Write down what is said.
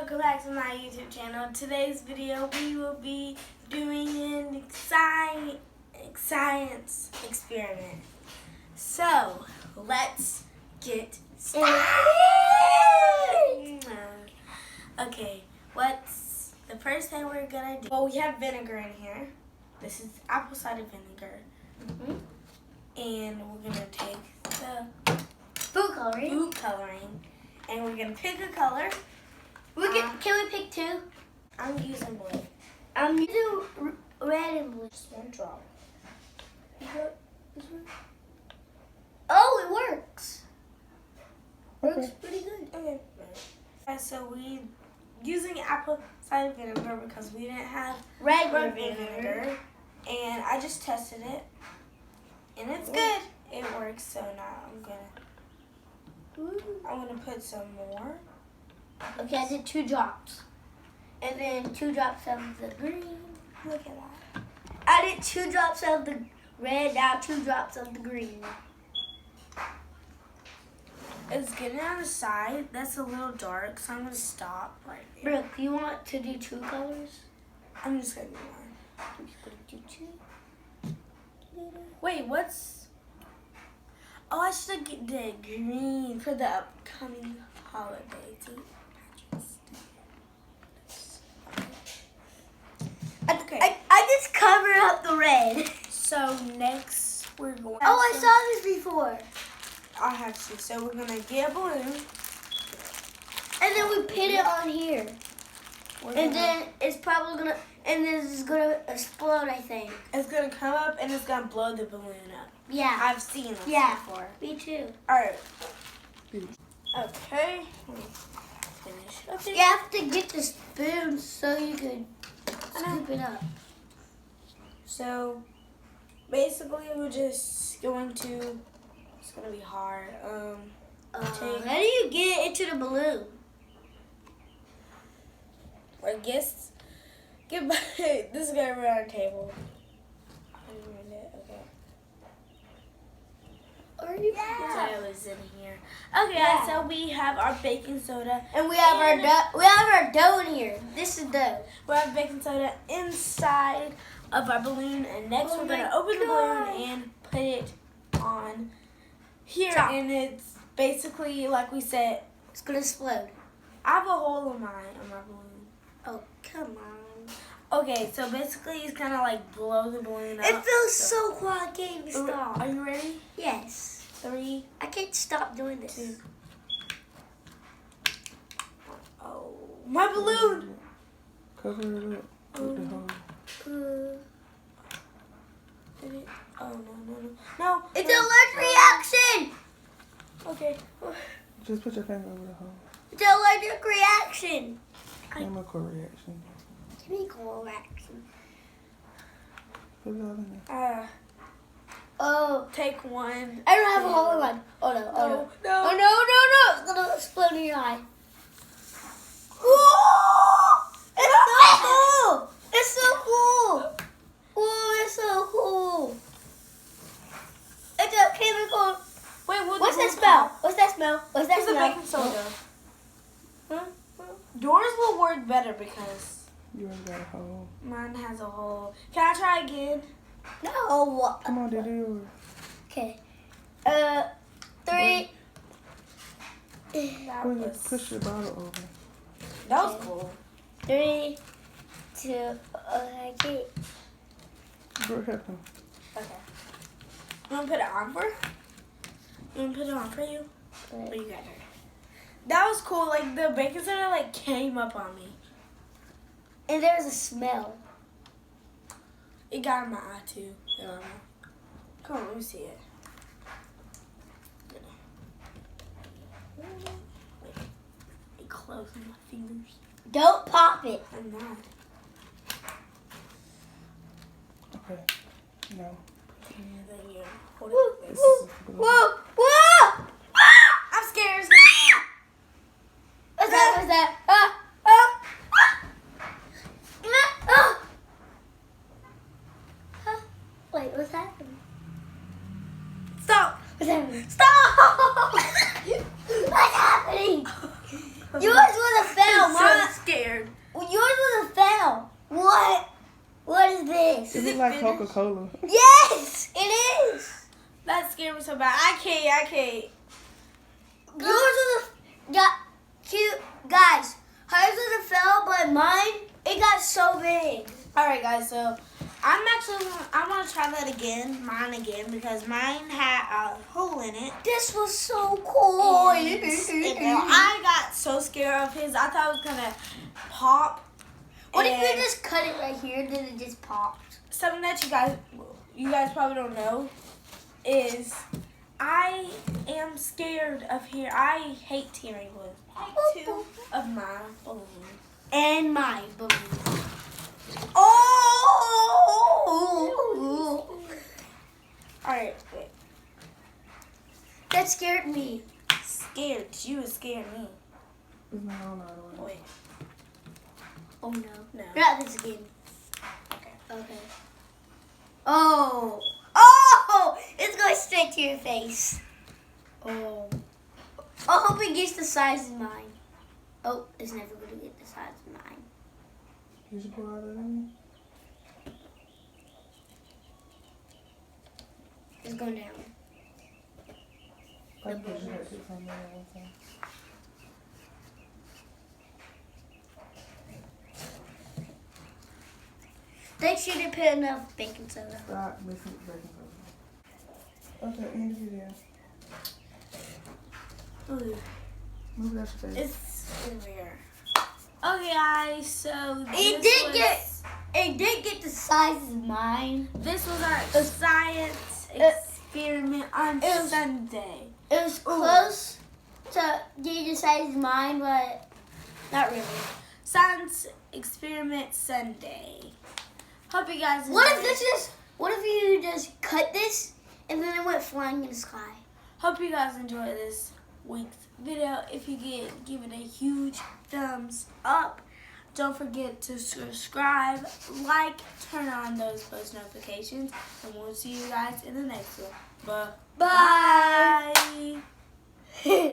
welcome back to my YouTube channel. Today's video we will be doing an science experiment. So let's get started. Okay, what's the first thing we're gonna do? Well, we have vinegar in here. This is apple cider vinegar. And we're gonna take the food coloring and we're gonna pick a color. Can we pick two? I'm using blue. I'm using red and blue. Just one drop. Oh, it works. Okay. Works pretty good. Okay. So we using apple cider vinegar because we didn't have Regular vinegar. And I just tested it. And it's good. It works. So now I'm gonna put some more. Okay, I did 2 drops. And then 2 drops of the green. Look at that. I did 2 drops of the red, now 2 drops of the green. It's getting on the side. That's a little dark, so I'm gonna stop right there. Brooke, you want to do 2 colors? I'm just gonna do one. I'm just gonna do 2. Wait, what's... Oh, I should get the green for the upcoming holiday. Okay. I just covered up the red. So next we're going... Oh, I saw this before. I have to. So we're gonna get a balloon. And then we put it on here. And then it's probably gonna, and this is gonna explode, I think. It's gonna come up and it's gonna blow the balloon up. Yeah. I've seen this before. Me too. Alright. Okay. Finish. Okay. You have to get the spoon so you can scoop it up. So basically we're just going to, it's gonna be hard. How do you get it into the balloon? I guess, get by, this is gonna be on our table. Okay. So it was in here. Okay, so we have our baking soda. And we have our dough. We have our dough in here. This is dough. We have baking soda inside of our balloon, and next we're gonna open the balloon and put it on here. Top. And it's basically like we said. It's gonna explode. I have a hole in my balloon. Oh, come on. Okay, so basically it's kind of like blow the balloon up. It feels so cool. I can't even stop. Are you ready? Yes. 3. I can't stop doing this. 2. Oh, my balloon! Cover it up with the hole. Oh, no. It's an allergic reaction. Okay. Just put your finger over the hole. It's an allergic reaction. Chemical reaction. Chemical reaction. Put it all in there. Oh. Take one. I don't have a hole in one. Oh no, oh no. No. Oh no. It's gonna explode in your eye. It's so cool! It's so cool! Oh, it's so cool! It's a chemical. Wait, What's that smell? What's that smell? What's that It's a smell? baking soda. Yours will work better because You already got a hole. mine has a hole. Can I try again? No. Come on, do yours. Okay. 3. Push your bottle over. That was cool. 3, 2. Okay. Brooke, help him. Okay. You want to put it on for? You want to put it on for you? Or you got her? That was cool. Like the baking soda like came up on me. And there's a smell. It got in my eye too. Come on, let me see it. Wait, it closed on my fingers. Don't pop it. I'm not. Okay. No. And then you hold it Woo, like this. woo, whoa, whoa! I'm scared. What's that? What's that? Wait, what's happening? Stop. What's happening? Stop. What's happening? Yours would have fell. Mine, scared. Well, yours was a fail. What? What is this? Is it like Coca-Cola? Yes, it is. That scared me so bad. I can't. Yours was cute. Guys, hers was a fail, but mine, it got so big. Alright guys, so I'm gonna try that again, mine again, because mine had a hole in it. This was so cool. And I got so scared of his. I thought it was gonna pop. What if And you just cut it right here, then it just popped? something that you guys probably don't know is I am scared of here. I hate tearing balloons. I hate two of my balloons. And my balloon. Oh! Alright, wait. That scared me. Scared. You scared me. It's not on our way. Wait. Oh no. No. Not this again. Okay. Okay. Oh. Oh! It's going straight to your face. Oh. I hope it gets the size of mine. Oh, it's never going to get the size of mine. You should pull out of there. It's going down. I think you should have it from there one time. They shouldn't put enough baking soda. Stop mixing the baking soda. Okay, end the video. Ooh. Move that space. It's in here. Okay, guys. So It did get the size of mine. This was our science experiment on Sunday. It was close to getting the size of mine, but not really. Science experiment Sunday. Hope you guys enjoyed. What if you just cut this and then it went flying in the sky? Hope you guys enjoy this week's video. If you give it a huge thumbs up. Don't forget to subscribe, like, turn on those post notifications, and we'll see you guys in the next one. Bye. Bye.